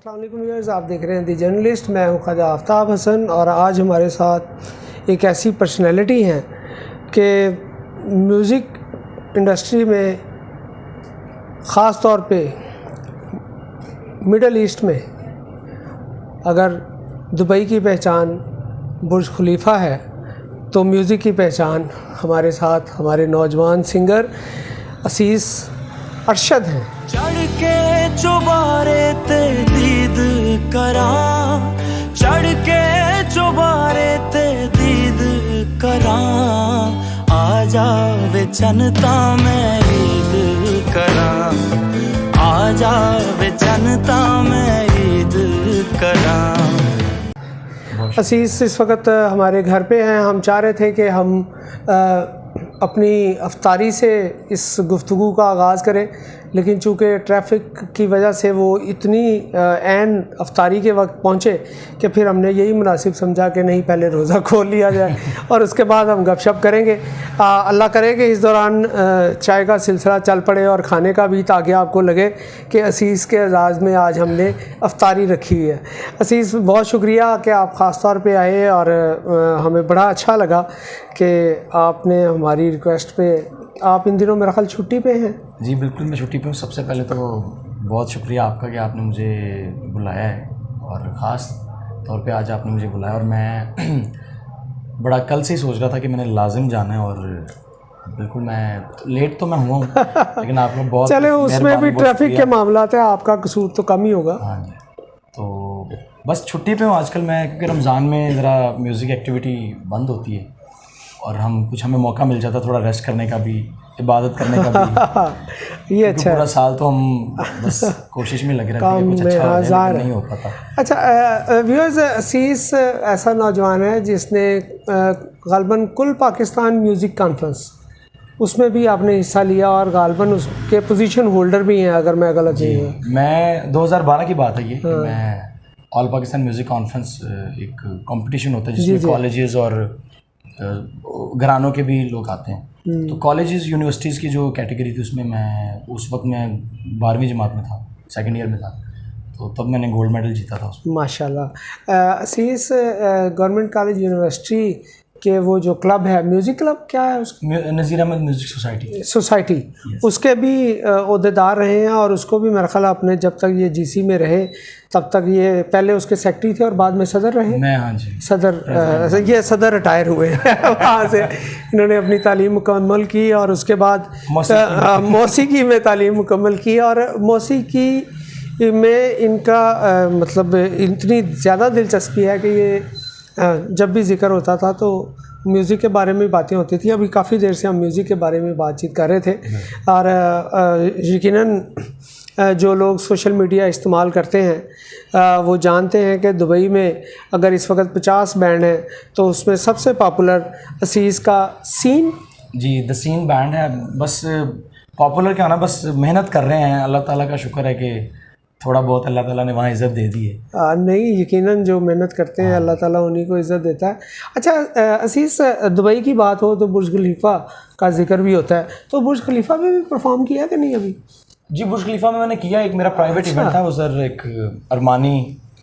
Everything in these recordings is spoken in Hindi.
अस्सलाम वालेकुम व्यूअर्स, आप देख रहे हैं दी जर्नलिस्ट। मैं हूं ख्वाजा आफ्ताब हसन और आज हमारे साथ एक ऐसी पर्सनैलिटी हैं कि म्यूज़िक इंडस्ट्री में ख़ास तौर पे मिडल ईस्ट में अगर दुबई की पहचान बुर्ज खलीफा है तो म्यूज़िक की पहचान हमारे साथ हमारे नौजवान सिंगर असीस अरशद हैं। चढ़ के चुबारे ते दीद करा, चढ़ के चुबारे ते दीद करा, आ जावे जनता मैं ईद करा, आ जावे जनता मैं ईद करा। असीस इस वक्त हमारे घर पे हैं। हम चाह रहे थे कि हम अपनी अफ्तारी से इस गुफ्तगू का आगाज़ करें, लेकिन चूँकि ट्रैफिक की वजह से वो इतनी ऐन अफ्तारी के वक्त पहुँचे कि फिर हमने यही मुनासिब समझा कि नहीं, पहले रोज़ा खोल लिया जाए और उसके बाद हम गपशप करेंगे। अल्लाह करे कि इस दौरान चाय का सिलसिला चल पड़े और खाने का भी, ताकि आपको लगे कि असीस के एजाज़ में आज हमने अफ्तारी रखी हुई है। असीस, बहुत शुक्रिया कि आप ख़ास तौर पे आए और हमें बड़ा अच्छा लगा कि आपने हमारी रिक्वेस्ट पे, आप इन दिनों मेरा ख्याल छुट्टी पे हैं। जी बिल्कुल, मैं छुट्टी पे हूँ। सबसे पहले तो बहुत शुक्रिया आपका कि आपने मुझे बुलाया है और ख़ास तौर पे आज आपने मुझे बुलाया। और मैं बड़ा कल से ही सोच रहा था कि मैंने लाजिम जाना है और बिल्कुल मैं लेट तो मैं हुआ हूँ लेकिन आपको बहुत चले, उसमें भी ट्रैफिक के मामलात है, आपका कसूर तो कम ही होगा। हाँ जी, तो बस छुट्टी पे हूँ आजकल मैं, क्योंकि रमज़ान में ज़रा म्यूज़िक एक्टिविटी बंद होती है और हमें मौका मिल जाता थोड़ा रेस्ट करने का भी, इबादत करने का भी। ये अच्छा पूरा साल तो हम बस कोशिश में लगे रहते हैं कि कुछ अच्छा हो जाए, लेकिन नहीं हो पाता। अच्छा व्यूअर्स, असीस ऐसा नौजवान है जिसने गालबन कुल पाकिस्तान म्यूज़िक कॉन्फ्रेंस, उसमें भी आपने हिस्सा लिया और गालबन उसके पोजीशन होल्डर भी हैं, अगर मैं गलत नहीं हूँ। मैं 2012 की बात है ये, कि मैं ऑल पाकिस्तान म्यूज़िक कॉन्फ्रेंस एक कंपटीशन होता है जिसमें कॉलेजेस और घरानों के भी लोग आते हैं। तो कॉलेजेस यूनिवर्सिटीज़ की जो कैटेगरी थी उसमें मैं उस वक्त मैं 12वीं जमात में था, सेकंड ईयर में था, तो तब मैंने गोल्ड मेडल जीता था उसमें। माशाल्लाह। असीस, गवर्नमेंट कॉलेज यूनिवर्सिटी के वो जो क्लब है, म्यूज़िक क्लब क्या है उसका? नज़ीर अहमद म्यूज़िक सोसाइटी, उसके भी ओहदेदार रहे हैं और उसको भी मेरा ख्याल अपने जब तक ये जीसी में रहे तब तक ये पहले उसके सेक्रेटरी थे और बाद में सदर रहे। मैं, हाँ जी, सदर, ये सदर रिटायर हुए वहाँ से इन्होंने अपनी तालीम मुकम्मल की और उसके बाद मौसीकी में तालीम मुकम्मल की और मौसीकी में इनका मतलब इतनी ज़्यादा दिलचस्पी है कि ये जब भी जिक्र होता था तो म्यूज़िक के बारे में बातें होती थी। अभी काफ़ी देर से हम म्यूज़िक के बारे में बातचीत कर रहे थे और यकीनन जो लोग सोशल मीडिया इस्तेमाल करते हैं वो जानते हैं कि दुबई में अगर इस वक्त 50 बैंड हैं तो उसमें सबसे पॉपुलर असीस का सीन, जी द सीन बैंड है। बस पॉपुलर क्या ना, बस मेहनत कर रहे हैं। अल्लाह ताला का शुक्र है कि थोड़ा बहुत अल्लाह ताला ने वहाँ इज़्ज़त दे दी है। नहीं, यकीनन जो मेहनत करते हैं अल्लाह ताला उन्हीं को इज़्ज़त देता है। अच्छा असीस, दुबई की बात हो तो बुर्ज खलीफा का जिक्र भी होता है, तो बुर्ज खलीफा में भी परफॉर्म किया कि नहीं अभी? जी बुर्ज खलीफा में मैंने किया, एक मेरा प्राइवेट इवेंट था उधर, एक अरमानी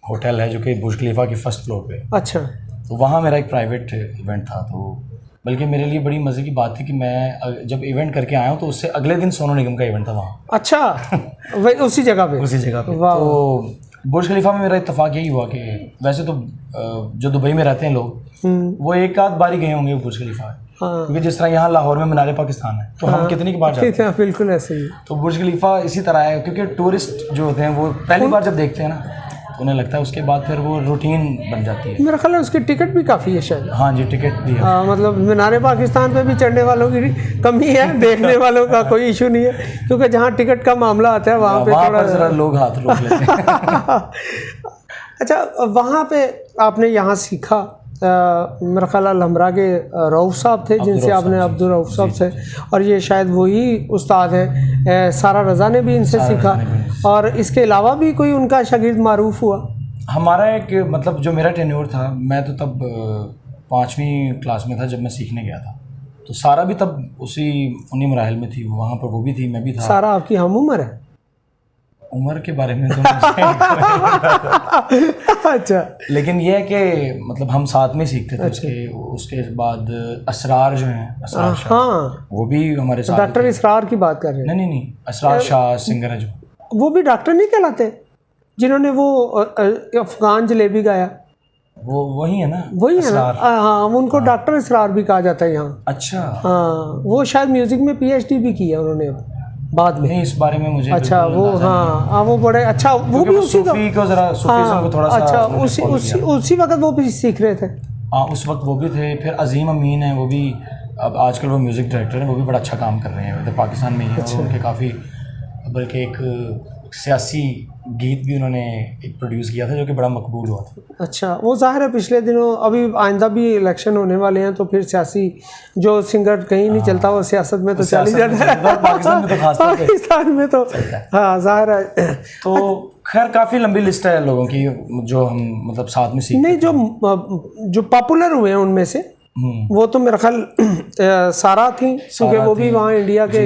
होटल है जो कि बुर्ज खलीफा के फर्स्ट फ्लोर पे। अच्छा, तो वहाँ मेरा एक प्राइवेट इवेंट था। तो बल्कि मेरे लिए बड़ी मज़े की बात थी कि मैं जब इवेंट करके आया हूँ तो उससे अगले दिन सोनू निगम का इवेंट था वहाँ। अच्छा वही उसी जगह पे? उसी जगह पे। तो बुर्ज खलीफा में मेरा इत्तेफाक यही हुआ कि वैसे तो जो दुबई में रहते हैं लोग वो एक आध बार ही गए होंगे बुर्ज खलीफा, क्योंकि जिस तरह यहाँ लाहौर में मीनार पाकिस्तान है तो हम कितनी की बार जाते हैं। बिल्कुल ऐसे ही। तो बुर्ज खलीफा इसी तरह है, क्योंकि टूरिस्ट जो होते हैं वो पहली बार जब देखते हैं ना तो उन्हें लगता है, उसके बाद फिर वो रूटीन बन जाती है। मेरा ख्याल है उसकी टिकट भी काफ़ी है शायद। हाँ जी, टिकट भी है। मतलब मीनार पाकिस्तान पे भी चढ़ने वालों की कमी है, देखने वालों का कोई इशू नहीं है, क्योंकि जहाँ टिकट का मामला आता है वहाँ पे थोड़ा ज़रा लोग हाथ रोक लेते हैं। अच्छा, वहाँ पे आपने यहाँ सीखा, मेरा ख्याल अलहमरा के रऊफ़ साहब थे जिनसे आपने, अब्दुल रऊफ़ साहब से, और ये शायद वही उस्ताद हैं। सारा रज़ा ने भी इनसे सीखा और इसके अलावा भी कोई उनका शागिर्द मारूफ़ हुआ? हमारा एक, मतलब जो मेरा टेन्योर था, मैं तो तब 5वीं क्लास में था जब मैं सीखने गया था, तो सारा भी तब उन्हीं मराहिल में थी, वहाँ पर वो भी थी, मैं भी था। सारा आपकी हम उम्र है? उम्र के बारे में तो मुझे अच्छा, लेकिन ये है कि मतलब हम साथ में सीखते थे। उसके बाद असरार जो हैं, असरार शाह, हाँ, वो भी हमारे साथ डॉक्टर इसरार की बात कर रहे हैं। नहीं, असरार शाह सिंगर है जो, वो भी डॉक्टर नहीं कहलाते, जिन्होंने वो अफगान जलेबी गाया? वो वही है ना? वही है ना? हाँ, उनको डॉक्टर इसरार भी कहा जाता है यहाँ। अच्छा, हाँ, वो शायद म्यूजिक में PhD भी किया उन्होंने बाद में। नहीं, इस बारे में मुझे अच्छा, वो हाँ, वो बड़े अच्छा, वो भी उसी सूफी को जरा सूफीज़्म को थोड़ा सा अच्छा, उन्होंने उसी वक्त वो भी सीख रहे थे। हाँ, उस वक्त वो भी थे। फिर अजीम अमीन है, वो भी अब आजकल वो म्यूज़िक डायरेक्टर हैं, वो भी बड़ा अच्छा काम कर रहे हैं, मतलब पाकिस्तान में ही है। और उनके काफ़ी, बल्कि एक सियासी गीत भी उन्होंने एक प्रोड्यूस किया था जो कि बड़ा मकबूल हुआ था। अच्छा, वो जाहिर है पिछले दिनों, अभी आइंदा भी इलेक्शन होने वाले हैं, तो फिर सियासी जो सिंगर कहीं नहीं चलता, वो सियासत में तो चल ही जाता है। पाकिस्तान में तो खास तौर पे पाकिस्तान में तो हाँ, जाहिर है। तो खैर काफ़ी लंबी लिस्ट है लोगों की जो हम मतलब साथ में सीखते। नहीं, जो पॉपुलर हुए हैं उनमें से वो तो मेरा ख्याल सारा थी, क्योंकि वो भी वहाँ इंडिया के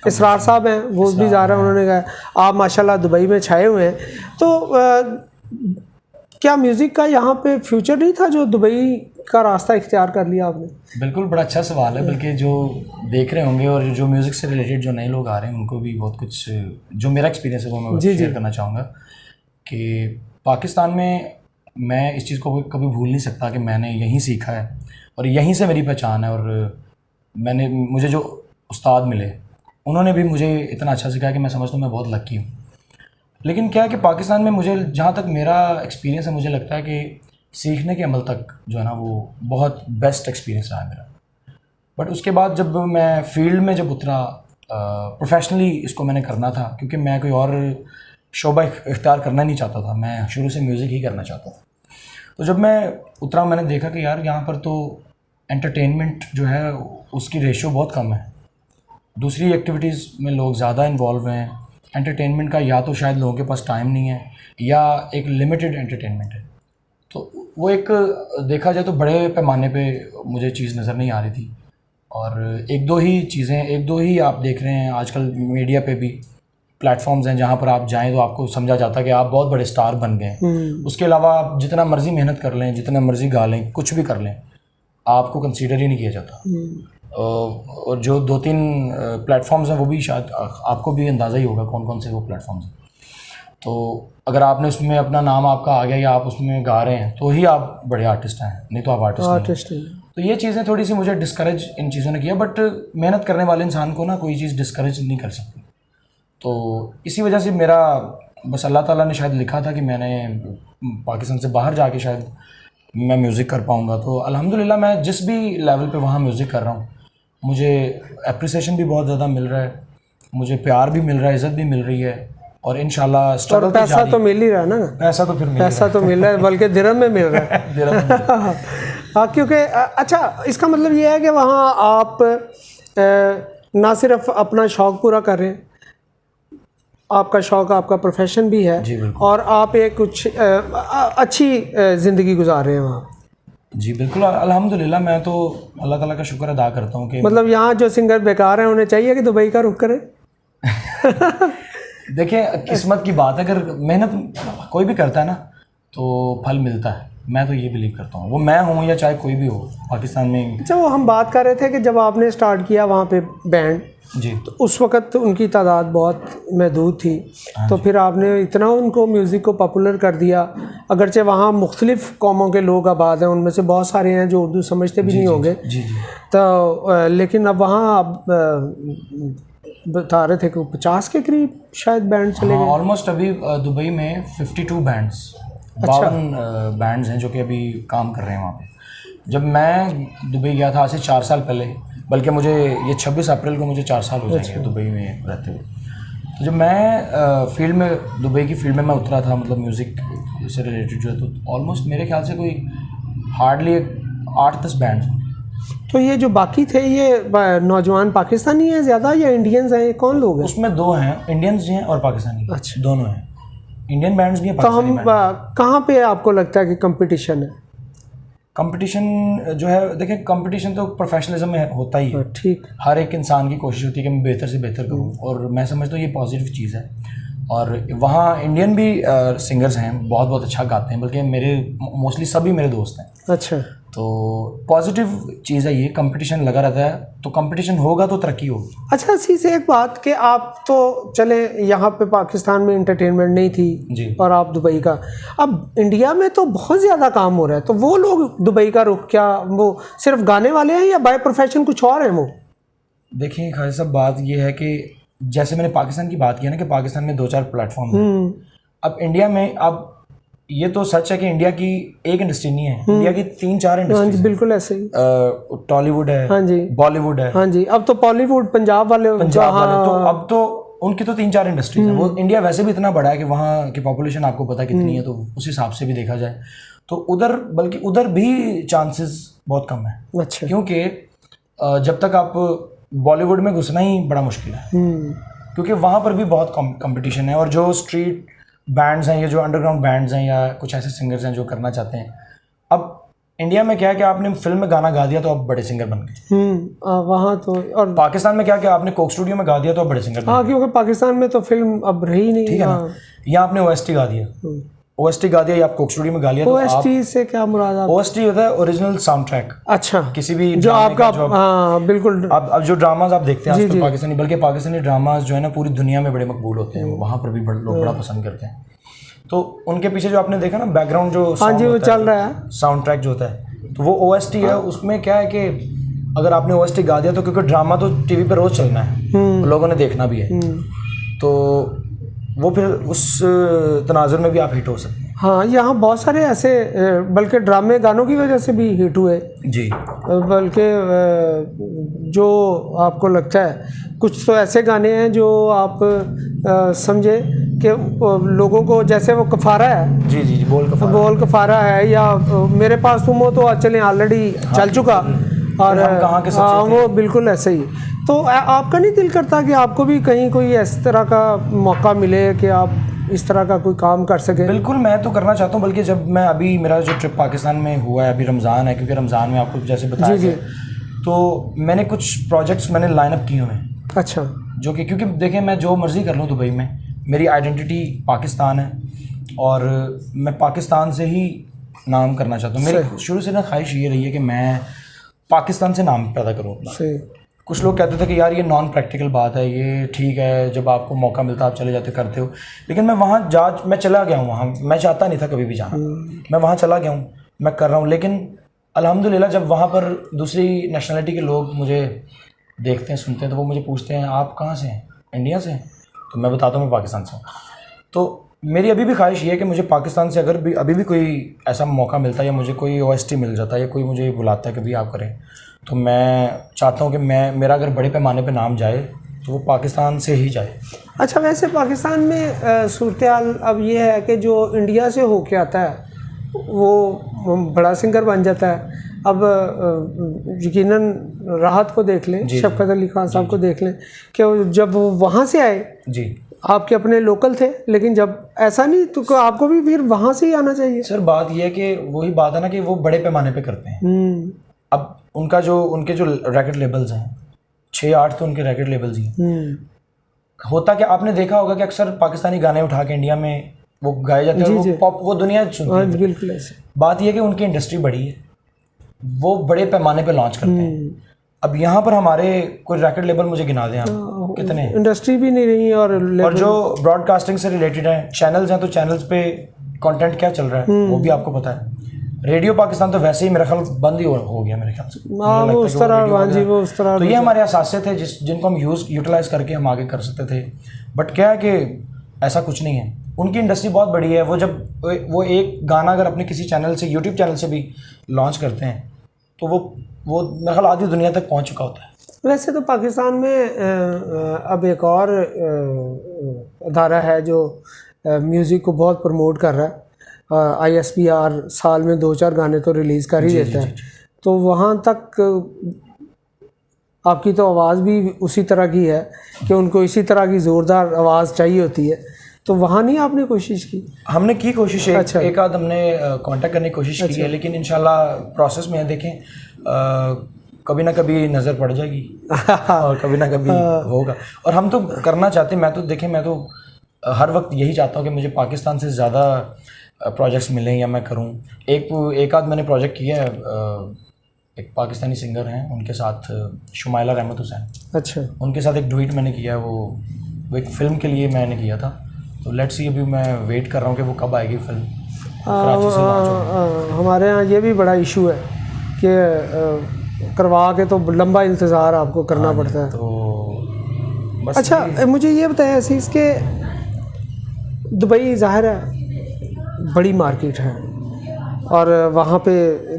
इसरार साहब हैं, वो भी जा रहे हैं। उन्होंने कहा आप माशाल्लाह दुबई में छाए हुए हैं, तो क्या म्यूज़िक का यहाँ पे फ्यूचर नहीं था जो दुबई का रास्ता इख्तियार कर लिया आपने? बिल्कुल, बड़ा अच्छा सवाल है। बल्कि जो देख रहे होंगे और जो म्यूज़िक से रिलेटेड जो नए लोग आ रहे हैं, उनको भी बहुत कुछ जो मेरा एक्सपीरियंस है वो मैं शेयर करना चाहूँगा कि पाकिस्तान में मैं इस चीज़ को कभी भूल नहीं सकता कि मैंने यहीं सीखा है और यहीं से मेरी पहचान है। और मुझे जो उस्ताद मिले उन्होंने भी मुझे इतना अच्छा सिखाया कि मैं समझता हूँ मैं बहुत लकी हूँ। लेकिन क्या है कि पाकिस्तान में मुझे, जहाँ तक मेरा एक्सपीरियंस है, मुझे लगता है कि सीखने के अमल तक जो है ना वो बहुत बेस्ट एक्सपीरियंस रहा है मेरा। बट उसके बाद जब मैं फील्ड में जब उतरा, प्रोफेशनली इसको मैंने करना था, क्योंकि मैं कोई और शोबा इख्तियार करना नहीं चाहता था, मैं शुरू से म्यूज़िक ही करना चाहता था। तो जब मैं उतरा मैंने देखा कि यार यहाँ पर तो एंटरटेनमेंट जो है उसकी रेशियो बहुत कम है, दूसरी एक्टिविटीज़ में लोग ज़्यादा इन्वॉल्व हैं। एंटरटेनमेंट का या तो शायद लोगों के पास टाइम नहीं है या एक लिमिटेड एंटरटेनमेंट है। तो वो एक देखा जाए तो बड़े पैमाने पे मुझे चीज़ नज़र नहीं आ रही थी। और एक दो ही आप देख रहे हैं आजकल मीडिया पे भी प्लेटफॉर्म्स हैं जहाँ पर आप जाएं तो आपको समझा जाता है कि आप बहुत बड़े स्टार बन गए। उसके अलावा आप जितना मर्ज़ी मेहनत कर लें, जितना मर्ज़ी गा लें, कुछ भी कर लें, आपको कंसीडर ही नहीं किया जाता। और जो 2-3 प्लेटफॉर्म्स हैं वो भी शायद आपको भी अंदाज़ा ही होगा कौन कौन से वो प्लेटफॉर्म्स हैं। तो अगर आपने उसमें अपना नाम आपका आ गया या आप उसमें गा रहे हैं तो ही आप बड़े आर्टिस्ट हैं, नहीं तो आप आर्टिस्ट नहीं। तो ये चीज़ें थोड़ी सी मुझे डिस्करेज इन चीज़ों ने किया। बट मेहनत करने वाले इंसान को ना कोई चीज़ डिस्करेज नहीं कर सकती। तो इसी वजह से मेरा बस अल्लाह ताला ने शायद लिखा था कि मैंने पाकिस्तान से बाहर जाके शायद मैं म्यूज़िक कर पाऊँगा। तो अल्हम्दुलिल्लाह मैं जिस भी लेवल पे वहाँ म्यूज़िक कर रहा हूँ, मुझे एप्रिसिएशन भी बहुत ज़्यादा मिल रहा है, मुझे प्यार भी मिल रहा है, इज़्ज़त भी मिल रही है और इंशाल्लाह स्ट्रगल पैसा तो मिल ही रहा है ना। पैसा तो फिर पैसा तो मिल रहा है, बल्कि दिरहम में मिल रहा है। हाँ, क्योंकि अच्छा, इसका मतलब ये है कि वहाँ आप ना सिर्फ अपना शौक़ पूरा कर रहे हैं, आपका शौक़ आपका प्रोफेशन भी है और आप एक कुछ अच्छी ज़िंदगी गुजार रहे हैं वहाँ। जी बिल्कुल, अल्हम्दुलिल्लाह। मैं तो अल्लाह ताला का शुक्र अदा करता हूँ कि मतलब यहाँ जो सिंगर बेकार हैं उन्हें चाहिए कि दुबई का रुख करें। देखिए, किस्मत की बात है, अगर मेहनत कोई भी करता है ना तो फल मिलता है। मैं तो ये बिलीव करता हूँ, वो मैं हूँ या चाहे कोई भी हो पाकिस्तान में। अच्छा, वो हम बात कर रहे थे कि जब आपने स्टार्ट किया वहाँ पे बैंड, जी, तो उस वक़्त उनकी तादाद बहुत महदूद थी। तो फिर आपने इतना उनको म्यूज़िक को पॉपुलर कर दिया, अगरचे वहाँ मुख्तलिफ़ कौमों के लोग आबाद हैं, उनमें से बहुत सारे हैं जो उर्दू समझते भी नहीं होंगे। तो लेकिन अब वहाँ आप बता रहे थे कि 50 के करीब शायद बैंड चले गए। ऑलमोस्ट अभी दुबई में 52 बैंड्स, 52 बैंड्स हैं जो कि अभी काम कर रहे हैं वहाँ पे। जब मैं दुबई गया था आज से 4 साल पहले, बल्कि मुझे ये 26 अप्रैल को मुझे 4 साल हो जाएंगे दुबई में रहते हुए। तो जब मैं फील्ड में, दुबई की फील्ड में मैं उतरा था, मतलब म्यूज़िक से रिलेटेड जो है, तो ऑलमोस्ट मेरे ख्याल से कोई हार्डली 8-10 बैंड्स। तो ये जो बाकी थे ये नौजवान पाकिस्तानी हैं ज़्यादा या इंडियंस हैं, कौन लोग हैं? उसमें 2 हैं, इंडियंस भी हैं और पाकिस्तानी। अच्छा, दोनों हैं, इंडियन बैंड्स भी हैं, पाकिस्तानी बैंड्स। कहाँ पे आपको लगता है कि कंपटीशन है? कंपटीशन जो है, देखिए कंपटीशन तो प्रोफेशनलिज्म में होता ही है। ठीक, हर एक इंसान की कोशिश होती है कि मैं बेहतर से बेहतर करूं और मैं समझता हूँ ये पॉजिटिव चीज़ है। और वहाँ इंडियन भी सिंगर्स हैं, बहुत बहुत अच्छा गाते हैं, बल्कि मेरे मोस्टली सभी मेरे दोस्त हैं। अच्छा, तो पॉजिटिव चीज़ है ये, कंपटीशन लगा रहता है, तो कंपटीशन होगा तो तरक्की होगी। अच्छा इसी से एक बात कि आप तो चले यहाँ पे पाकिस्तान में एंटरटेनमेंट नहीं थी जी। और आप दुबई का, अब इंडिया में तो बहुत ज़्यादा काम हो रहा है, तो वो लोग दुबई का रुख क्या वो सिर्फ गाने वाले हैं या बाय प्रोफेशन कुछ और है वो? देखिए खालिद साहब, बात ये है कि जैसे मैंने पाकिस्तान की बात की है ना कि पाकिस्तान में 2-4 प्लेटफॉर्म हैं। अब इंडिया में, अब ये तो सच है कि इंडिया की एक इंडस्ट्री नहीं है, इंडिया की 3-4 हाँ इंडस्ट्री, जी बिल्कुल ऐसे ही। टॉलीवुड है, हाँ जी, बॉलीवुड है, हाँ जी, अब तो बॉलीवुड पंजाब वाले, तो अब तो उनकी तो 3-4 इंडस्ट्रीज हैं। वो इंडिया वैसे भी इतना बड़ा है कि वहाँ की पॉपुलेशन आपको पता कितनी है, तो उस हिसाब से भी देखा जाए तो उधर, बल्कि उधर भी चांसेस बहुत कम है। अच्छा, क्योंकि जब तक आप बॉलीवुड में घुसना ही बड़ा मुश्किल है, क्योंकि वहाँ पर भी बहुत कंपटीशन है। और जो स्ट्रीट बैंड्स हैं या जो अंडरग्राउंड बैंड्स हैं या कुछ ऐसे सिंगर्स हैं जो करना चाहते हैं, अब इंडिया में क्या है कि आपने फिल्म में गाना गा दिया तो आप बड़े सिंगर बन गए। वहाँ तो, और पाकिस्तान में क्या कि आपने कोक स्टूडियो में गा दिया तो आप बड़े सिंगर बन हाँ, क्योंकि पाकिस्तान में तो फिल्म अब रही नहीं, ठीक है ना। यहाँ आपने ओएसटी गा दिया, ओएसटी गा दिया या आप कोक स्टूडियो में गा लिया, तो आप ओएसटी से क्या मुराद आप? ओएसटी होता है ओरिजिनल साउंड ट्रैक। अच्छा, किसी भी जो आपका, हाँ बिल्कुल, अब जो ड्रामाज आप देखते हैं आजकल पाकिस्तानी, बल्कि पाकिस्तानी ड्रामाज जो है ना पूरी दुनिया में बड़े मकबूल होते हैं, वहाँ पर भी लोग बड़ा पसंद करते हैं। तो उनके पीछे जो आपने देखा ना बैकग्राउंड जो हाँ जी वो चल रहा है, साउंड ट्रैक जो होता है, तो वो ओएसटी है। उसमें क्या है कि अगर आपने ओएसटी गा दिया तो, क्योंकि ड्रामा तो टीवी पे रोज चलना है, लोगों ने देखना भी है, तो वो फिर उस तनाजुर में भी आप हिट हो सकते हैं। हाँ, यहाँ बहुत सारे ऐसे बल्कि ड्रामे गानों की वजह से भी हिट हुए जी, बल्कि जो आपको लगता है कुछ तो ऐसे गाने हैं जो आप समझे कि लोगों को, जैसे वो कफारा है, जी जी जी, बोल कफारा है, या मेरे पास तुम हो तो चले ऑलरेडी चल चुका, और कहाँ के हाँ वो बिल्कुल ऐसे ही। तो आपका नहीं दिल करता कि आपको भी कहीं कोई इस तरह का मौका मिले कि आप इस तरह का कोई काम कर सके? बिल्कुल, मैं तो करना चाहता हूँ। बल्कि जब मैं अभी, मेरा जो ट्रिप पाकिस्तान में हुआ है, अभी रमज़ान है, क्योंकि रमज़ान में आपको जैसे बताया जी, तो मैंने कुछ प्रोजेक्ट्स मैंने लाइन अप किए हुए हैं। अच्छा, जो कि, क्योंकि देखें मैं जो मर्ज़ी कर लूँ दुबई में, मेरी आइडेंटिटी पाकिस्तान है और मैं पाकिस्तान से ही नाम करना चाहता हूँ। मेरी शुरू से ना ख्वाहिश ये रही है कि मैं पाकिस्तान से नाम पैदा करूँ अपना। कुछ लोग कहते थे कि यार ये नॉन प्रैक्टिकल बात है, ये ठीक है जब आपको मौका मिलता है आप चले जाते करते हो, लेकिन मैं वहाँ मैं चला गया हूँ वहाँ। मैं चाहता नहीं था कभी भी जाना, मैं वहाँ चला गया हूँ, मैं कर रहा हूँ। लेकिन अल्हम्दुलिल्लाह जब वहाँ पर दूसरी नेशनलिटी के लोग मुझे देखते हैं, सुनते हैं, तो वो मुझे पूछते हैं आप कहाँ से हैं? इंडिया से हैं? तो मैं बताता हूँ मैं पाकिस्तान से हूँ। तो मेरी अभी भी ख्वाहिश ये है कि मुझे पाकिस्तान से अगर भी अभी भी कोई ऐसा मौका मिलता है या मुझे कोई OST मिल जाता है या कोई मुझे बुलाता है कि भाई आप करें, तो मैं चाहता हूँ कि मेरा अगर बड़े पैमाने पे नाम जाए तो वो पाकिस्तान से ही जाए। अच्छा, वैसे पाकिस्तान में सूरत हाल अब ये है कि जो इंडिया से होके आता है वो बड़ा सिंगर बन जाता है। अब यकीनन राहत को देख लें, शफकत अली खान साहब को देख लें कि जब वो वहाँ से आए जी, आपके अपने लोकल थे, लेकिन जब ऐसा नहीं तो आपको भी फिर वहाँ से ही आना चाहिए। सर बात यह है कि वही बात है ना कि वो बड़े पैमाने पे करते हैं। अब उनके जो रैकेट लेबल्स हैं 6-8 तो उनके रैकेट लेबल्स ही होता कि आपने देखा होगा कि अक्सर पाकिस्तानी गाने उठा के इंडिया में वो गाए जाते हैं, वो दुनिया सुनती है। बिल्कुल ऐसे। बात यह है कि उनकी इंडस्ट्री बड़ी है, वो बड़े पैमाने पे लॉन्च करते हैं। अब यहाँ पर हमारे कोई रैकेट लेबल मुझे गिना दें आप कितने, इंडस्ट्री भी नहीं रही और जो ब्रॉडकास्टिंग से रिलेटेड है चैनल्स हैं, तो चैनल्स पे कंटेंट क्या चल रहा है वो भी आपको पता है। रेडियो पाकिस्तान तो वैसे ही मेरा ख्याल बंद ही हो गया मेरे ख्याल से, वो उस तरह। तो ये हमारे असासे थे जिनको हम यूटिलाइज करके हम आगे कर सकते थे। बट क्या है कि ऐसा कुछ नहीं है, उनकी इंडस्ट्री बहुत बड़ी है। वो एक गाना अगर अपने किसी चैनल से, यूट्यूब चैनल से भी लॉन्च करते हैं तो वो मेरे ख्याल आधी दुनिया तक पहुंच चुका होता है। वैसे तो पाकिस्तान में अब एक और अदारा है जो म्यूज़िक को बहुत प्रमोट कर रहा है। ISPR साल में 2-4 गाने तो रिलीज़ कर ही देता है। तो वहाँ तक आपकी तो आवाज़ भी उसी तरह की है कि उनको इसी तरह की ज़ोरदार आवाज़ चाहिए होती है, तो वहाँ नहीं आपने कोशिश की? हमने की कोशिश, एक आध हमने कांटेक्ट करने की कोशिश की है, लेकिन इंशाल्लाह प्रोसेस में है। देखें कभी ना कभी नज़र पड़ जाएगी और कभी ना कभी होगा, और हम तो करना चाहते हैं। मैं तो हर वक्त यही चाहता हूँ कि मुझे पाकिस्तान से ज़्यादा प्रोजेक्ट्स मिलें या मैं करूँ। एक आध मैंने प्रोजेक्ट किया है, एक पाकिस्तानी सिंगर हैं उनके साथ, शुमाइला रहमत हुसैन, अच्छा, उनके साथ एक डुएट मैंने किया है, वो एक फ़िल्म के लिए मैंने किया था। तो लेट्स सी, अभी मैं वेट कर रहा हूँ कि वो कब आएगी फिल्म। कराची से लॉन्च होगी। हमारे यहाँ ये भी बड़ा इशू है कि करवा के तो लंबा इंतज़ार आपको करना पड़ता है। तो बस अच्छा, मुझे ये बताएं असीस के दुबई ज़ाहिर है बड़ी मार्केट है और वहाँ पे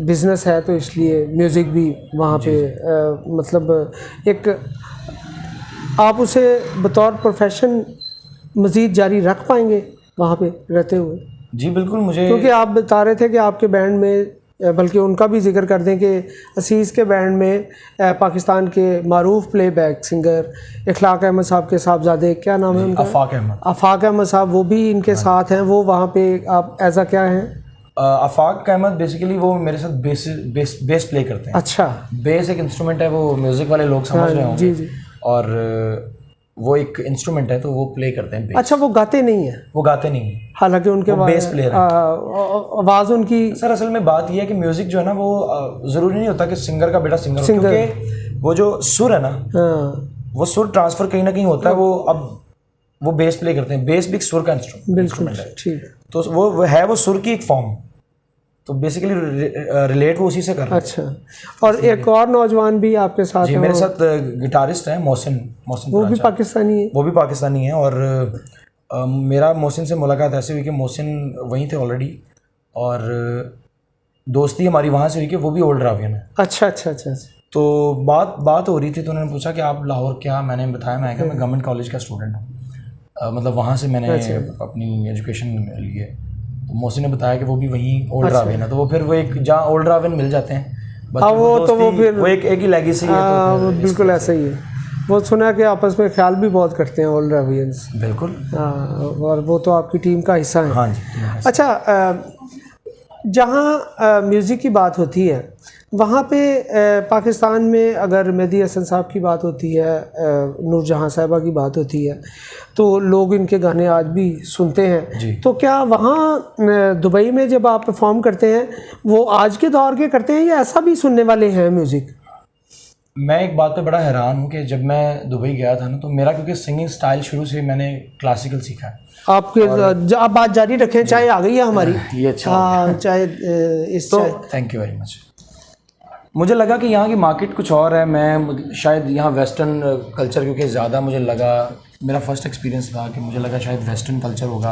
बिज़नेस है, तो इसलिए म्यूज़िक भी वहाँ पे मतलब एक आप उसे बतौर प्रोफेशन मज़ीद जारी रख पाएंगे वहाँ पे रहते हुए? जी बिल्कुल। मुझे क्योंकि आप बता रहे थे कि आपके बैंड में, बल्कि उनका भी जिक्र कर दें कि असीस के बैंड में पाकिस्तान के मारूफ प्लेबैक सिंगर इखलाक अहमद साहब के साहबजादे, क्या नाम है उनका? आफाक अहमद साहब, वो भी इनके साथ हैं। वो वहाँ पे आप ऐसा क्या हैं? आफाक अहमद बेसिकली वो मेरे साथ बेस प्ले करते हैं। अच्छा, बेस एक इंस्ट्रूमेंट है, वो म्यूज़िक वाले लोग समझ रहे होंगे। जी जी। और वो एक इंस्ट्रूमेंट है, तो वो प्ले करते हैं बेस। अच्छा, वो गाते नहीं हैं? वो गाते नहीं हैं, हालांकि उनके बेस प्लेयर है। आवाज़ उनकी। सर असल में बात यह है कि म्यूज़िक जो है ना, वो ज़रूरी नहीं होता कि सिंगर का बेटा सिंगर हो, क्योंकि वो जो सुर है ना, वो सुर ट्रांसफ़र कहीं ना कहीं होता है। वो बेस प्ले करते हैं। बेस भी एक सुर का इंस्ट्रूमेंट है, ठीक है। तो वो सुर की एक फॉर्म, तो बेसिकली रिलेट वो उसी से कर रहे हैं। अच्छा, और एक और नौजवान भी आपके साथ जी, है? मेरे साथ गिटारिस्ट है मोहसिन वो भी पाकिस्तानी है? वो भी पाकिस्तानी है। और मेरा मोहसिन से मुलाकात ऐसे हुई कि मोहसिन वहीं थे ऑलरेडी, और दोस्ती हमारी वहाँ से हुई कि वो भी ओल्ड रावियन है। अच्छा अच्छा अच्छा। तो बात हो रही थी, तो उन्होंने पूछा कि आप लाहौर क्या? मैंने बताया मैं गवर्नमेंट कॉलेज का स्टूडेंट हूँ, मतलब वहाँ से मैंने अपनी एजुकेशन ली है। तो मोहसिन ने बताया कि वो भी वहीं ओल्ड रावियन है। तो वो फिर वो एक जहाँ ओल्ड रावियन मिल जाते हैं बस, वो एक ही लेगेसी है। तो बिल्कुल ऐसा ही है। वो सुना कि आपस में ख्याल भी बहुत करते हैं ओल्ड रावियंस। बिल्कुल। और वो तो आपकी टीम का हिस्सा है। हाँ जी। अच्छा, जहाँ म्यूज़िक की बात होती है वहाँ पे पाकिस्तान में अगर मेहदी हसन साहब की बात होती है, नूरजहां साहिबा की बात होती है, तो लोग इनके गाने आज भी सुनते हैं। तो क्या वहाँ दुबई में जब आप परफॉर्म करते हैं वो आज के दौर के करते हैं या ऐसा भी सुनने वाले हैं म्यूज़िक? मैं एक बात पे बड़ा हैरान हूँ कि जब मैं दुबई गया था ना, तो मेरा क्योंकि सिंगिंग स्टाइल शुरू से मैंने क्लासिकल सीखा है। आपके आप बात जारी रखें, चाहे आ गई है हमारी ये अच्छा। हाँ, चाहे इस तो थैंक यू वेरी मच। मुझे लगा कि यहाँ की मार्केट कुछ और है। मैं शायद यहाँ वेस्टर्न कल्चर, क्योंकि ज़्यादा मुझे लगा, मेरा फर्स्ट एक्सपीरियंस था कि मुझे लगा शायद वेस्टर्न कल्चर होगा,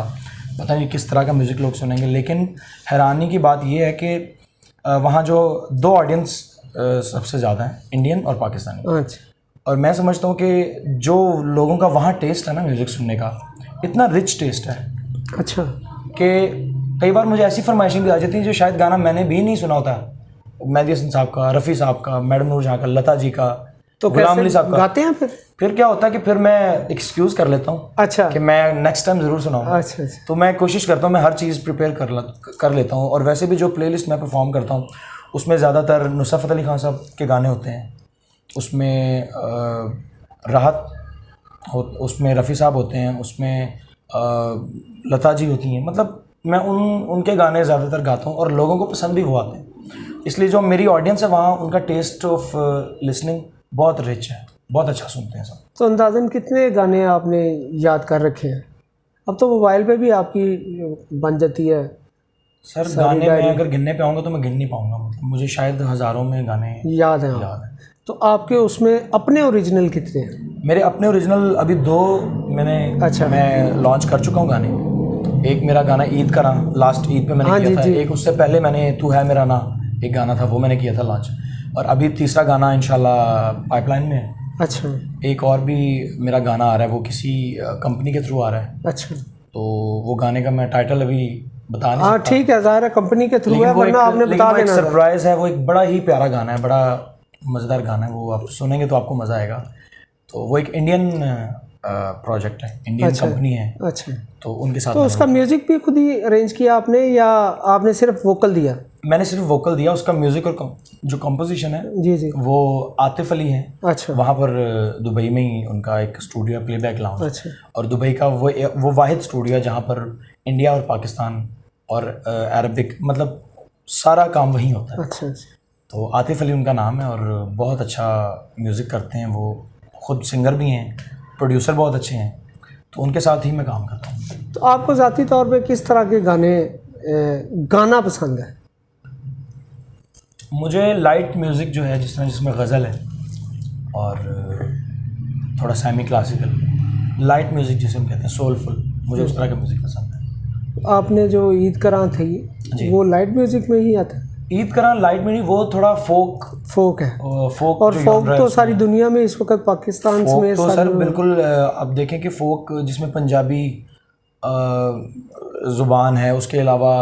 पता नहीं किस तरह का म्यूज़िक लोग सुनेंगे। लेकिन हैरानी की बात यह है कि वहाँ जो दो ऑडियंस सबसे ज़्यादा हैं, इंडियन और पाकिस्तानी। अच्छा। और मैं समझता हूँ कि जो लोगों का वहाँ टेस्ट है ना म्यूज़िक सुनने का, इतना रिच टेस्ट है। अच्छा। कि कई बार मुझे ऐसी फरमाइशें भी आ जाती हैं जो शायद गाना मैंने भी नहीं सुना होता, मेहदी हसन साहब का, रफ़ी साहब का, मैडम नूरजहां का, लता जी का, तो गुलाम अली साहब का। गाते हैं फिर क्या होता है कि फिर मैं एक्सक्यूज़ कर लेता हूँ। अच्छा। कि मैं नेक्स्ट टाइम ज़रूर सुनाऊँगा। अच्छा। तो मैं कोशिश करता हूँ, मैं हर चीज़ प्रिपेयर कर लेता हूँ। और वैसे भी जो प्लेलिस्ट मैं परफॉर्म करता हूँ उसमें ज़्यादातर नुसरत अली खान साहब के गाने होते हैं, उसमें राहत उसमें रफ़ी साहब होते हैं, उसमें लता जी होती हैं। मतलब मैं उनके गाने ज़्यादातर गाता हूँ और लोगों को पसंद भी वो आते हैं। इसलिए जो मेरी ऑडियंस है वहाँ, उनका टेस्ट ऑफ लिसनिंग बहुत रिच है, बहुत अच्छा सुनते हैं सब। तो अंदाज़न कितने गाने आपने याद कर रखे हैं? अब तो मोबाइल पे भी आपकी बन जाती है। सर गाने मैं अगर गिनने पे आऊँगा तो मैं गिन नहीं पाऊँगा, मतलब मुझे शायद हज़ारों में गाने याद हैं। तो आपके उसमें अपने ओरिजिनल कितने हैं? मेरे अपने ओरिजिनल अभी 2 मैंने मैं लॉन्च कर चुका हूँ गाने। एक मेरा गाना ईद का लास्ट ईद पे मैंने किया था। एक उससे पहले मैंने तू है मेरा ना एक गाना था, वो मैंने किया था लॉन्च। और अभी तीसरा गाना इंशाल्लाह पाइपलाइन में है। अच्छा। एक और भी मेरा गाना आ रहा है, वो किसी कंपनी के थ्रू आ रहा है। अच्छा। तो वो गाने का मैं टाइटल अभी बता नहीं सकता। ठीक है, ज़ाहिर है कंपनी के थ्रू है, वरना आपने बता देना। सरप्राइज है, वो एक बड़ा ही प्यारा गाना है, बड़ा मज़ेदार गाना है। वो आप सुनेंगे तो आपको मज़ा आएगा। तो वो एक इंडियन प्रोजेक्ट है, इंडियन कंपनी है। अच्छा। तो उनके साथ। तो उसका म्यूज़िक भी खुद ही अरेंज किया आपने या आपने सिर्फ वोकल दिया? मैंने सिर्फ वोकल दिया, उसका म्यूज़िक और जो कंपोजिशन है जी जी। वो आतिफ अली हैं। अच्छा वहाँ पर दुबई में ही उनका एक स्टूडियो है, प्लेबैक लाउंज। अच्छा और दुबई का वो वाहिद स्टूडियो है जहाँ पर इंडिया और पाकिस्तान और अरबिक मतलब सारा काम वहीं होता है। अच्छा अच्छा। तो आतिफ अली उनका नाम है और बहुत अच्छा म्यूज़िक करते हैं। वो खुद सिंगर भी हैं, प्रोड्यूसर बहुत अच्छे हैं, तो उनके साथ ही मैं काम करता हूँ। तो आपको ज़ाती तौर पे किस तरह के गाने गाना पसंद है? मुझे लाइट म्यूज़िक जो है जिसमें गज़ल है और थोड़ा सेमी क्लासिकल लाइट म्यूज़िक जिसे हम कहते हैं सोलफुल, मुझे उस तरह का म्यूज़िक पसंद है। आपने जो ईद करां थी वो लाइट म्यूजिक में ही आता है? ईद करां लाइट में नहीं, वो थोड़ा फोक है। फोक और फोक तो सारी दुनिया में इस वक्त पाकिस्तान में तो सर बिल्कुल अब देखें कि फोक जिसमें पंजाबी ज़ुबान है, उसके अलावा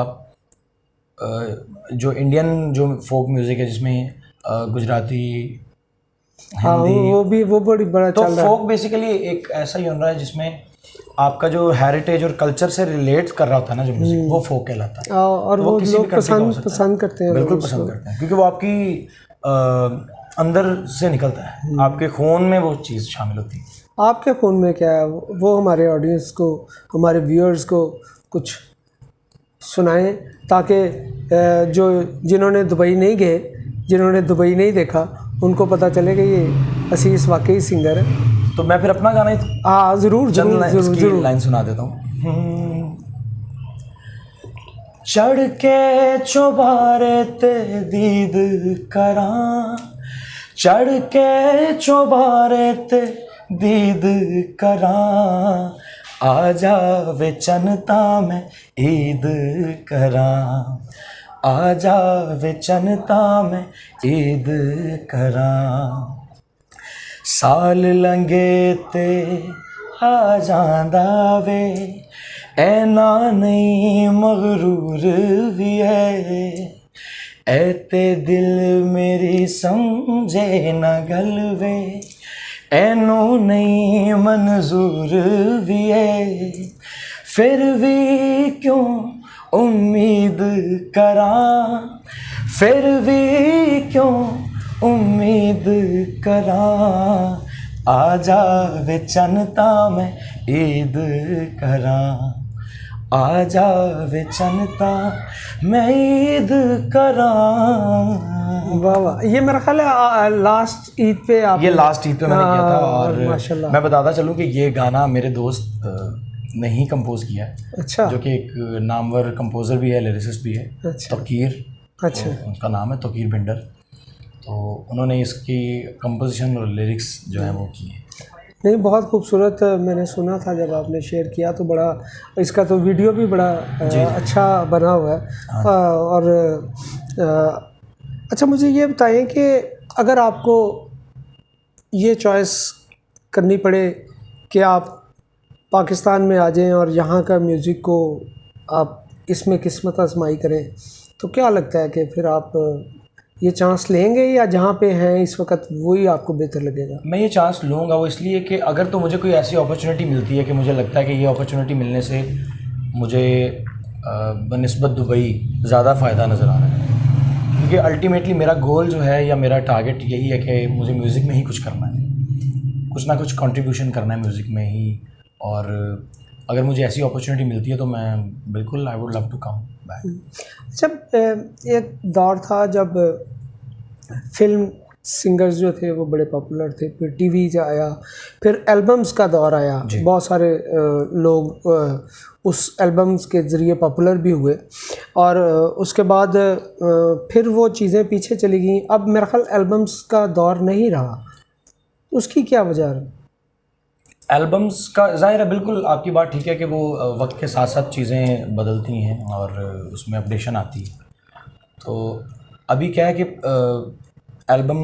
जो इंडियन जो फोक म्यूज़िक है जिसमें गुजराती, हिंदी, वो बड़ी बड़ा तो चल रहा है। फोक बेसिकली एक ऐसा जॉनरा है जिसमें आपका जो हेरिटेज और कल्चर से रिलेट कर रहा होता है ना जो म्यूजिक, वो फोक कहलाता है। और वो लोग पसंद करते हैं, बिल्कुल पसंद करते हैं, क्योंकि वो आपकी अंदर से निकलता है, आपके खून में वो चीज़ शामिल होती है। आपके खून में क्या है वो हमारे ऑडियंस को, हमारे व्यूअर्स को कुछ सुनाएं, ताकि जिन्होंने दुबई नहीं गए, जिन्होंने दुबई नहीं देखा, उनको पता चले कि ये असीस वाकई सिंगर है। तो मैं फिर अपना गाना हाँ ज़रूर ज़रूर लाइन सुना देता हूँ। चढ़ के चौबारे ते दीद करां, चढ़ के चौबारे ते दीद करां, आ जावे चनता मैं ईद करां, आ जावे चनता मैं ईद करां, साल लंघे ते आ जांदा वे, ऐना नहीं मगरूर भी है, ऐते दिल मेरी समझे न गल वे, ऐनू नहीं मंजूर भी है, फिर भी क्यों उम्मीद करां, फिर भी क्यों उम्मीद करां, आ जावे चनता मैं ईद करां, आ जावे चनता मैं ईद करां। वाह वाह, ये मेरा ख्याल है लास्ट ईद पे आप, ये लास्ट ईद पे मैंने किया था। और माशाल्लाह। मैं बताता चलूँ कि ये गाना मेरे दोस्त ने ही कंपोज किया है। अच्छा। जो कि एक नामवर कंपोज़र भी है, लिरिसिस्ट भी है। अच्छा। तोकीर, अच्छा। तो उनका नाम है तोकीर बिंडर। तो उन्होंने इसकी कंपोजिशन और लिरिक्स जो है वो की है। नहीं, बहुत खूबसूरत। मैंने सुना था जब आपने शेयर किया तो बड़ा, इसका तो वीडियो भी बड़ा अच्छा बना हुआ है। और अच्छा, मुझे ये बताएं कि अगर आपको ये चॉइस करनी पड़े कि आप पाकिस्तान में आ जाएं और यहाँ का म्यूज़िक को आप इसमें किस्मत आजमाई करें, तो क्या लगता है कि फिर आप ये चांस लेंगे, या जहाँ पे हैं इस वक्त वही आपको बेहतर लगेगा? मैं ये चांस लूँगा वो इसलिए कि अगर तो मुझे कोई ऐसी अपॉर्चुनिटी मिलती है कि मुझे लगता है कि ये अपॉर्चुनिटी मिलने से मुझे बनिस्बत दुबई ज़्यादा फ़ायदा नज़र आ रहा है, क्योंकि अल्टीमेटली मेरा गोल जो है या मेरा टारगेट यही है कि मुझे म्यूज़िक में ही कुछ करना है, कुछ ना कुछ कंट्रीब्यूशन करना है म्यूज़िक में ही। और अगर मुझे ऐसी अपॉर्चुनिटी मिलती है तो मैं बिल्कुल I would love to come back. जब एक दौर था जब फिल्म सिंगर्स जो थे वो बड़े पॉपुलर थे, फिर टीवी आया, फिर एल्बम्स का दौर आया, बहुत सारे लोग उस एल्बम्स के ज़रिए पॉपुलर भी हुए, और उसके बाद फिर वो चीज़ें पीछे चली गई। अब मेरा ख्याल एल्बम्स का दौर नहीं रहा, उसकी क्या वजह है? एल्बम्स का ज़ाहिर है, बिल्कुल आपकी बात ठीक है कि वो वक्त के साथ साथ चीज़ें बदलती हैं और उसमें अपडेशन आती है। तो अभी क्या है कि एल्बम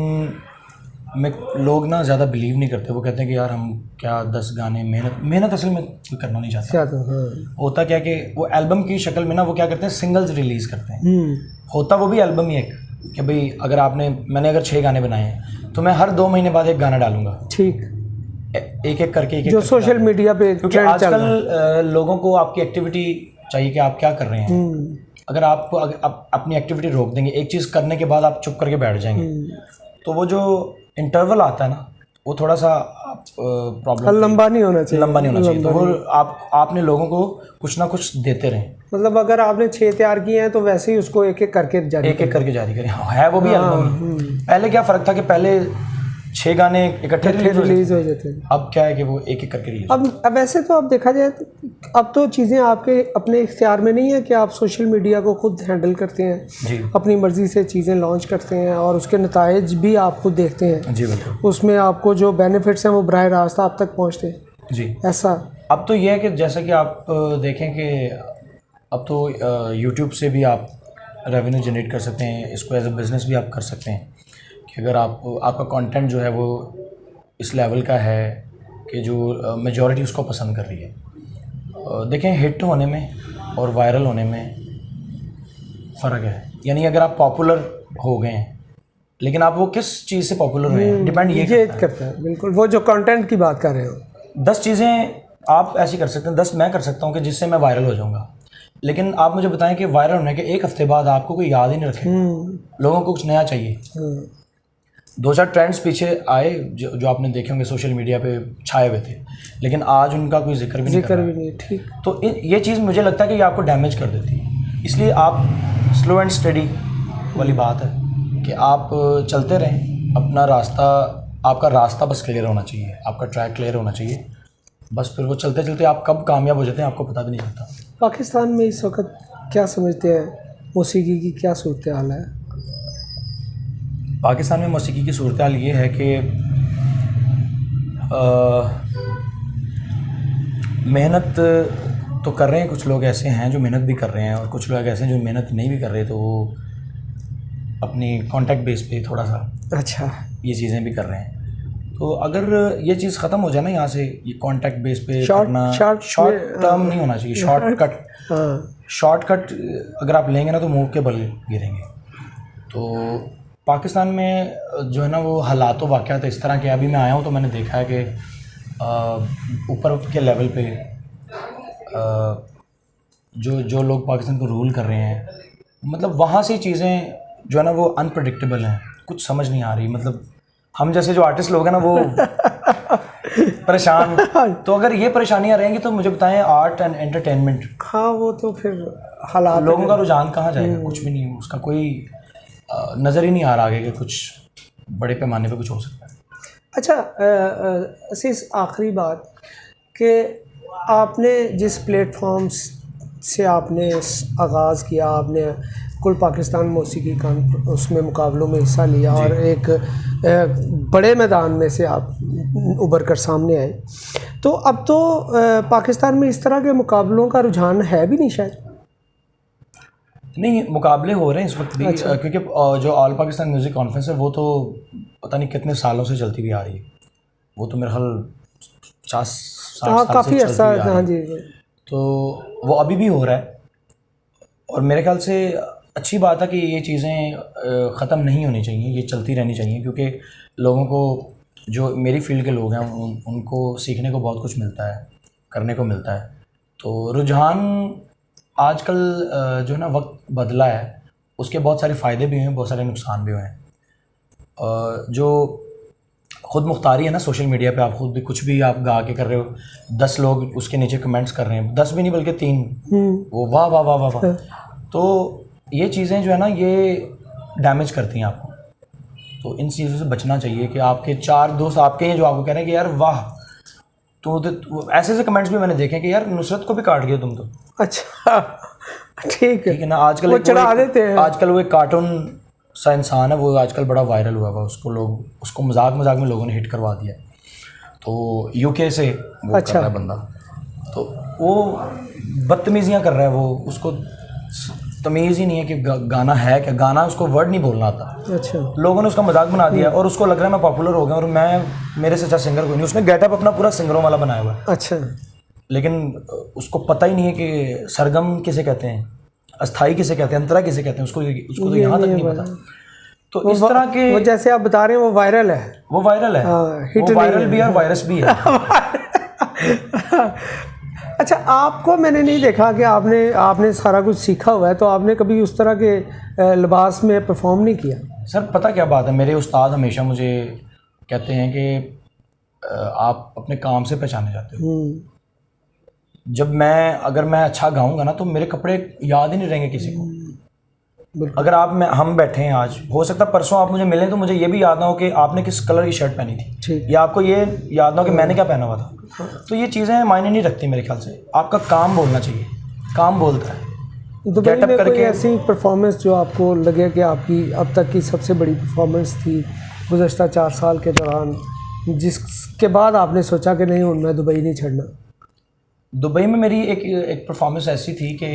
में लोग ना ज़्यादा बिलीव नहीं करते। वो कहते हैं कि यार हम क्या 10 गाने मेहनत असल में करना नहीं चाहते। होता क्या कि वो एल्बम की शक्ल में ना वो क्या करते हैं, सिंगल्स रिलीज़ करते हैं। होता वो भी एल्बम ही एक कि भाई अगर मैंने अगर 6 गाने बनाए हैं तो मैं हर 2 महीने बाद एक गाना डालूंगा, ठीक, एक करके जो सोशल मीडिया पे, क्योंकि आजकल लोगों को आपकी एक्टिविटी चाहिए कि आप क्या कर रहे हैं। अगर आप अपनी एक्टिविटी रोक देंगे, एक चीज़ करने के बाद आप चुप करके बैठ जाएंगे, तो वो जो इंटरवल आता है ना, वो थोड़ा सा प्रॉब्लम लंबा नहीं होना चाहिए। तो वो आपने लोगों को कुछ ना कुछ देते रहें। मतलब अगर आपने 6 तैयार किए हैं तो वैसे ही उसको एक एक करके जारी करें। है वो भी एल्बम। पहले क्या फ़र्क था कि पहले 6 गाने इकट्ठे रिलीज हो जाते हैं। अब क्या है कि वो एक एक करके रिलीज। अब वैसे तो अब देखा जाए अब तो चीज़ें आपके अपने इख्तियार में नहीं है कि आप सोशल मीडिया को खुद हैंडल करते हैं जी, अपनी मर्ज़ी से चीज़ें लॉन्च करते हैं और उसके नताइज भी आप खुद देखते हैं जी। बिल्कुल, उसमें आपको जो बेनिफिट्स हैं वो बराह रास्त आप तक पहुँचते हैं जी। ऐसा अब तो ये है कि जैसा कि आप देखें कि अब तो यूट्यूब से भी आप रेवेन्यू जनरेट कर सकते हैं, इसको एज ए बिज़नेस भी आप कर सकते हैं कि अगर आपका कंटेंट जो है वो इस लेवल का है कि जो मेजॉरिटी उसको पसंद कर रही है। देखें, हिट होने में और वायरल होने में फ़र्क है। यानी अगर आप पॉपुलर हो गए हैं, लेकिन आप वो किस चीज़ से पॉपुलर हुए हैं डिपेंड ये करता है। बिल्कुल, वो जो कंटेंट की बात कर रहे हो। 10 चीज़ें आप ऐसी कर सकते हैं, 10 मैं कर सकता हूँ कि जिससे मैं वायरल हो जाऊँगा। लेकिन आप मुझे बताएं कि वायरल होने के 1 हफ्ते बाद आपको कोई याद ही नहीं रखे, लोगों को कुछ नया चाहिए। 2-4 ट्रेंड्स पीछे आए जो आपने देखे होंगे सोशल मीडिया पे छाए हुए थे, लेकिन आज उनका कोई जिक्र भी नहीं। ठीक, तो ये चीज़ मुझे लगता है कि ये आपको डैमेज कर देती है। इसलिए आप स्लो एंड स्टडी वाली बात है कि आप चलते रहें अपना रास्ता, आपका रास्ता बस क्लियर होना चाहिए, आपका ट्रैक क्लियर होना चाहिए। बस फिर वो चलते चलते आप कब कामयाब हो जाते हैं आपको पता भी नहीं चलता। पाकिस्तान में इस वक्त क्या समझते हैं, मौसीकी की क्या सूरत हाल है? पाकिस्तान में मौसीकी की सूरत हाल ये है कि मेहनत तो कर रहे हैं, कुछ लोग ऐसे हैं जो मेहनत भी कर रहे हैं और कुछ लोग ऐसे हैं जो मेहनत नहीं भी कर रहे, तो वो अपनी कॉन्टैक्ट बेस पे थोड़ा सा ये चीज़ें भी कर रहे हैं। तो अगर ये चीज़ ख़त्म हो जाए ना यहाँ से, ये कॉन्टैक्ट बेस पे करना शॉर्ट टर्म नहीं होना चाहिए, शॉर्टकट अगर आप लेंगे ना तो मुंह के बल गिरेंगे। तो पाकिस्तान में जो है ना वो हालात वाक़यात इस तरह के, अभी मैं आया हूँ तो मैंने देखा है कि ऊपर के लेवल पे जो लोग पाकिस्तान को रूल कर रहे हैं, मतलब वहाँ से चीज़ें जो है ना वो अनप्रडिक्टेबल हैं, कुछ समझ नहीं आ रही। मतलब हम जैसे जो आर्टिस्ट लोग हैं ना वो परेशान। तो अगर ये परेशानियाँ रहेंगी तो मुझे बताएं, आर्ट एंड एंटरटेनमेंट, हाँ वो तो फिर हालात, लोगों का रुझान कहाँ जाएगा? कुछ भी नहीं, उसका कोई नज़र ही नहीं आ रहा आगे कि कुछ बड़े पैमाने पे कुछ हो सकता है। अच्छा, असीस, आखिरी बात कि आपने जिस प्लेटफॉर्म्स से आपने आगाज़ किया, आपने कुल पाकिस्तान मौसीकी का उसमें मुकाबलों में हिस्सा लिया और एक बड़े मैदान में से आप उभर कर सामने आए, तो अब तो पाकिस्तान में इस तरह के मुकाबलों का रुझान है भी नहीं शायद? नहीं, मुकाबले हो रहे हैं इस वक्त भी। क्योंकि जो ऑल पाकिस्तान म्यूज़िक कॉन्फ्रेंस है वो तो पता नहीं कितने सालों से चलती भी आ रही है। वो तो मेरे ख्याल 50-60 साल काफ़ी अर्सा है। हाँ जी। तो वो अभी भी हो रहा है और मेरे ख्याल से अच्छी बात है कि ये चीज़ें ख़त्म नहीं होनी चाहिए, ये चलती रहनी चाहिए, क्योंकि लोगों को, जो मेरी फील्ड के लोग हैं, उनको सीखने को बहुत कुछ मिलता है, करने को मिलता है। तो रुझान आजकल जो है ना वक्त बदला है, उसके बहुत सारे फ़ायदे भी हैं, बहुत सारे नुकसान भी हुए हैं। जो ख़ुद मुख्तारी है ना सोशल मीडिया पे, आप खुद भी कुछ भी आप गा के कर रहे हो, 10 लोग उसके नीचे कमेंट्स कर रहे हैं, 10 भी नहीं बल्कि 3, वो वाह वाह वाह वाह वाह। तो ये चीज़ें जो है ना ये डैमेज करती हैं आपको। तो इन चीज़ों से बचना चाहिए कि आपके 4 दोस्त आपके हैं जो आपको कह रहे हैं कि यार वाह, तो ऐसे कमेंट्स भी मैंने देखे कि यार नुसरत को भी काट गया तुम तो। अच्छा, ठीक है ना। आजकल वो चढ़ा देते हैं। आजकल वो एक कार्टून सा इंसान है, वो आजकल बड़ा वायरल हुआ है, उसको मजाक में लोगों ने हिट करवा दिया। तो यूके से वो कर रहा है बंदा, तो वो बदतमीजियाँ कर रहा है, वो उसको तमीज़ ही नहीं है कि गाना है क्या, गाना उसको वर्ड नहीं बोलना आता। अच्छा, लोगों ने उसका मजाक बना दिया और उसको लग रहा है मैं पॉपुलर हो गया और मेरे से अच्छा सिंगर कोई नहीं। उसने गेटअप अपना पूरा सिंगरों वाला बनाया हुआ है। अच्छा, लेकिन उसको पता ही नहीं है कि सरगम किसे कहते हैं, अस्थाई किसे कहते हैं, अंतरा किसे कहते हैं, उसको तो यहाँ तक नहीं पता। तो इस तरह के, वो जैसे आप बता रहे हैं, वो वायरल है, वो वायरल भी और वायरस भी है। अच्छा, आपको मैंने नहीं देखा कि आपने सारा कुछ सीखा हुआ है, तो आपने कभी उस तरह के लिबास में परफॉर्म नहीं किया? सर पता क्या बात है, मेरे उस्ताद हमेशा मुझे कहते हैं कि आप अपने काम से पहचाने जाते हो। जब अगर मैं अच्छा गाऊंगा ना तो मेरे कपड़े याद ही नहीं रहेंगे किसी को। अगर हम बैठे हैं आज, हो सकता है परसों आप मुझे मिलें तो मुझे ये भी याद ना हो कि आपने किस कलर की शर्ट पहनी थी, या आपको ये याद ना हो कि मैंने क्या पहना हुआ था। तो ये चीज़ें मायने नहीं रखती मेरे ख्याल से। आपका काम बोलना चाहिए, काम बोलता है। दुबई में कोई ऐसी परफॉर्मेंस जो आपको लगे कि आपकी अब तक की सबसे बड़ी परफॉर्मेंस थी गुज़श्ता 4 साल के दौरान, जिसके बाद आपने सोचा कि नहीं मैं दुबई नहीं छोड़ना? दुबई में मेरी एक परफॉर्मेंस ऐसी थी कि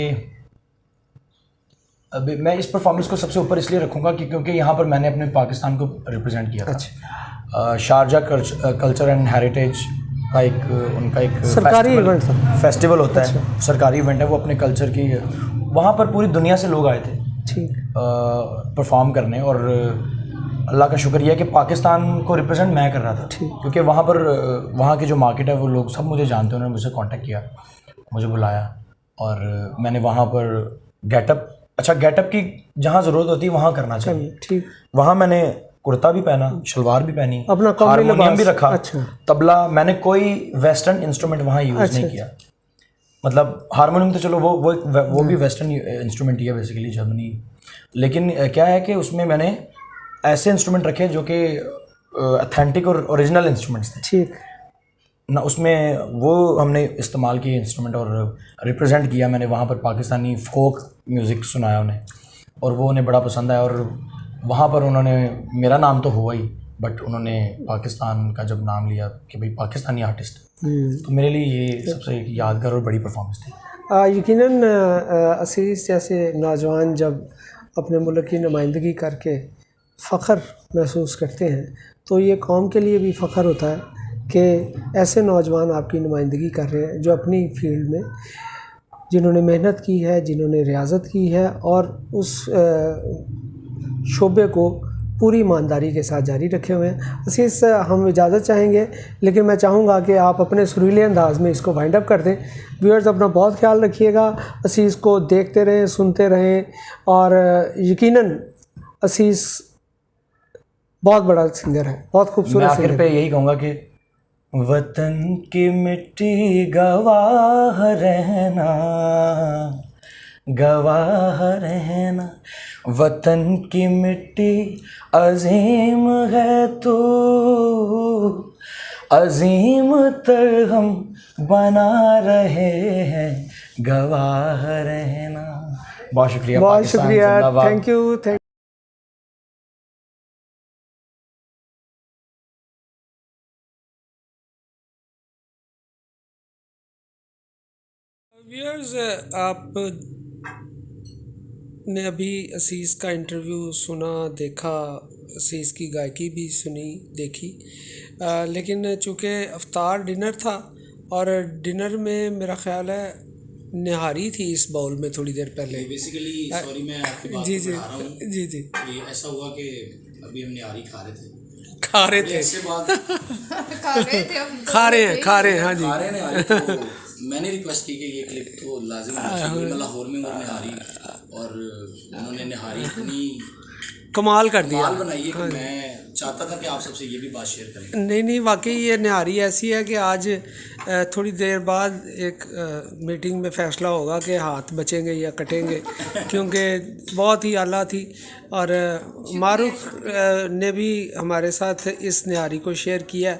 अभी मैं इस परफॉर्मेंस को सबसे ऊपर इसलिए रखूँगा क्योंकि यहाँ पर मैंने अपने पाकिस्तान को रिप्रेजेंट किया था। अच्छा। शारजा कल्चर एंड हेरिटेज का उनका एक सरकारी इवेंट था, फेस्टिवल होता है। अच्छा। सरकारी इवेंट है वो, अपने कल्चर की। वहाँ पर पूरी दुनिया से लोग आए थे ठीक परफॉर्म करने, और अल्लाह का शुक्र यह है कि पाकिस्तान को रिप्रेजेंट मैं कर रहा था, क्योंकि वहाँ की जो मार्केट है वो लोग सब मुझे जानते हैं। उन्होंने मुझसे कांटेक्ट किया, मुझे बुलाया, और मैंने वहाँ पर गेटअप की जहाँ ज़रूरत होती है वहाँ करना चाहिए। ठीक। वहाँ मैंने कुर्ता भी पहना, शलवार भी पहनी, अपना हारमोनियम भी रखा। अच्छा। तबला, मैंने कोई वेस्टर्न इंस्ट्रूमेंट वहाँ यूज़ नहीं किया। मतलब हारमोनियम तो चलो वो भी वेस्टर्न इंस्ट्रूमेंट ही है बेसिकली, जर्मनी। लेकिन क्या है कि उसमें मैंने ऐसे इंस्ट्रूमेंट रखे जो कि ऑथेंटिक और ओरिजिनल इंस्ट्रूमेंट्स थे। ठीक ना, उसमें वो हमने इस्तेमाल किए इंस्ट्रूमेंट और रिप्रेजेंट किया। मैंने वहाँ पर पाकिस्तानी फोक म्यूज़िक सुनाया उन्हें, और वो उन्हें बड़ा पसंद आया। और वहाँ पर उन्होंने, मेरा नाम तो हुआ ही, बट उन्होंने पाकिस्तान का जब नाम लिया कि भाई पाकिस्तानी आर्टिस्ट, तो मेरे लिए ये सबसे एक यादगार और बड़ी परफॉर्मेंस थी। यकीनन असीस जैसे नौजवान जब अपने मुल्क की नुमाइंदगी करके फ़ख्र महसूस करते हैं तो ये कौम के लिए भी फ़ख्र होता है कि ऐसे नौजवान आपकी नुमाइंदगी कर रहे हैं जो अपनी फील्ड में जिन्होंने मेहनत की है, जिन्होंने रियाजत की है, और उस शोबे को पूरी ईमानदारी के साथ जारी रखे हुए हैं। असीस, हम इजाज़त चाहेंगे, लेकिन मैं चाहूँगा कि आप अपने सुरीले अंदाज़ में इसको वाइंड अप कर दें। व्यूअर्स, अपना बहुत ख्याल रखिएगा, असीस को देखते रहें, सुनते रहें, और यकीनन असीस बहुत बड़ा सिंगर है, बहुत खूबसूरत। मैं आखिर पे यही कहूँगा कि वतन की मिट्टी गवाह रहना, गवाह रहना, वतन की मिट्टी अजीम है तो अजीम तर हम बना रहे हैं, गवाह रहना। बहुत शुक्रिया, बहुत शुक्रिया, थैंक यू। व्यूअर्स, आप ने अभी असीस का इंटरव्यू सुना, देखा, असीस की गायकी भी सुनी, देखी, लेकिन चूँकि अफ्तार डिनर था और डिनर में मेरा ख्याल है निहारी थी इस बाउल में थोड़ी देर पहले। बेसिकली सॉरी, मैं आपकी बात जी को बढ़ा रहा हूँ। जी। ये ऐसा हुआ कि अभी हम निहारी खा रहे थे ऐसे बात खा रहे हैं हाँ जी, खा रहे निहारी। तो मैंने रिक्वेस्ट की कि ये क्लिप तो लाजिम होना चाहिए। मैं लाहौर में हूँ निहारी, और उन्होंने निहारी इतनी कमाल कर दिया, कमाल बनाई है कि मैं चाहता था कि आप सबसे ये भी बात शेयर करें। नहीं, वाकई ये निहारी ऐसी है कि आज थोड़ी देर बाद एक मीटिंग में फ़ैसला होगा कि हाथ बचेंगे या कटेंगे, क्योंकि बहुत ही आला थी। और मारूफ ने भी हमारे साथ इस निहारी को शेयर किया,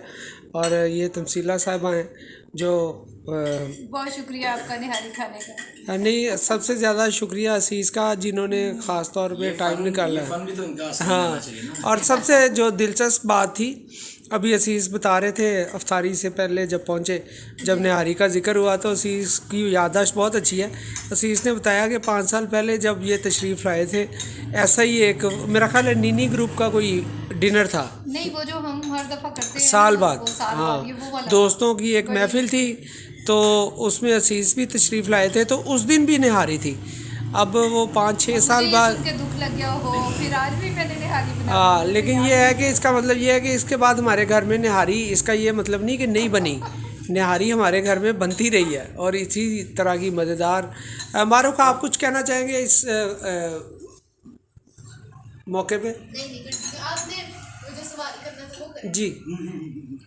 और ये तमसीला साहिबा हैं जो बहुत शुक्रिया आपका निहारी खाने का। नहीं, सबसे ज़्यादा शुक्रिया असीस का, जिन्होंने ख़ास तौर पे टाइम निकाला है। भी तो इनका हाँ, और सबसे जो दिलचस्प बात थी, अभी असीस बता रहे थे अफ्तारी से पहले जब पहुँचे, जब निहारी का जिक्र हुआ तो असीस की याददाश्त बहुत अच्छी है। असीस ने बताया कि 5 साल पहले जब ये तशरीफ़ लाए थे, ऐसा ही एक मेरा ख्याल है नीनी ग्रुप का कोई डिनर था, नहीं वो जो हम हर दफ़ा करते हैं साल बाद, हाँ, दोस्तों की एक महफिल थी, तो उसमें असीस भी तशरीफ़ लाए थे, तो उस दिन भी निहारी थी। अब वो 5-6 साल बाद दुख लग गया हो, फिर आज भी मैंने निहारी बनाई। हाँ, लेकिन ये है कि इसका मतलब ये है कि इसके बाद हमारे घर में निहारी, इसका ये मतलब नहीं कि नहीं बनी, निहारी हमारे घर में बनती रही है और इसी तरह की मज़ेदार। मारूफ, आप कुछ कहना चाहेंगे इस मौके पे? आपने जो सवाल करना था वो करें। जी,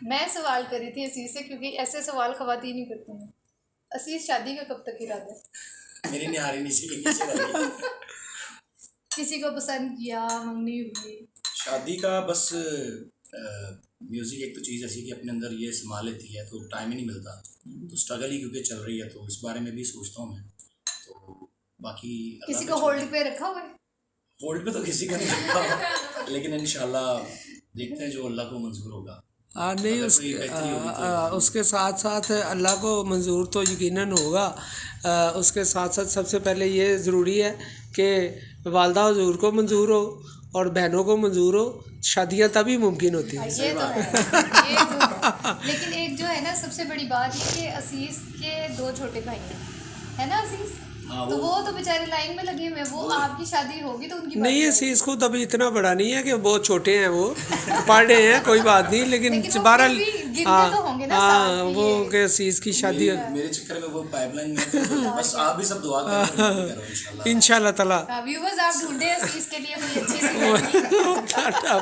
मैं सवाल कर रही थी असीस से, क्योंकि ऐसे सवाल ख़वातीन ही करते हैं। असीस, शादी का कब तक इरादा है? मेरी निहारी नहीं किसी को पसंद किया, मंगनी हुई? शादी का बस म्यूज़िक एक तो चीज़ ऐसी कि अपने अंदर ये संभाल लेती है तो टाइम ही नहीं मिलता, तो स्ट्रगल ही क्योंकि चल रही है तो इस बारे में भी सोचता हूँ मैं। तो बाकी किसी को होल्ड पे रखा हुआ है? होल्ड पे तो किसी का नहीं रखा लेकिन इंशाल्लाह देखते हैं जो अल्लाह को मंजूर होगा। नहीं, उसके साथ साथ अल्लाह को मंजूर तो यकीनन होगा। उसके साथ साथ सबसे पहले ये ज़रूरी है कि वालदा हुजूर को मंजूर हो और बहनों को मंजूर हो, शादियाँ तभी मुमकिन होती हैं। ये तो है, ये तो है। लेकिन एक जो है ना सबसे बड़ी बात ये कि असीस के 2 छोटे भाई हैं, है ना असीस? तो वो तो बेचारे लाइन में लगे हुए हैं, वो आपकी शादी होगी तो उनकी नहीं, असीस खुद अभी इतना बड़ा नहीं है कि बहुत छोटे हैं, वो पढ़ रहे हैं, कोई बात नहीं, लेकिन बहरहाल हाँ वो कि असीस की शादी मेरे चक्कर में वो पाइपलाइन में बस आप भी सब दुआ करो इंशाल्लाह ताला। व्यूअर्स, आप ढूंढे असीस के लिए कोई अच्छी सी लड़की। टाटा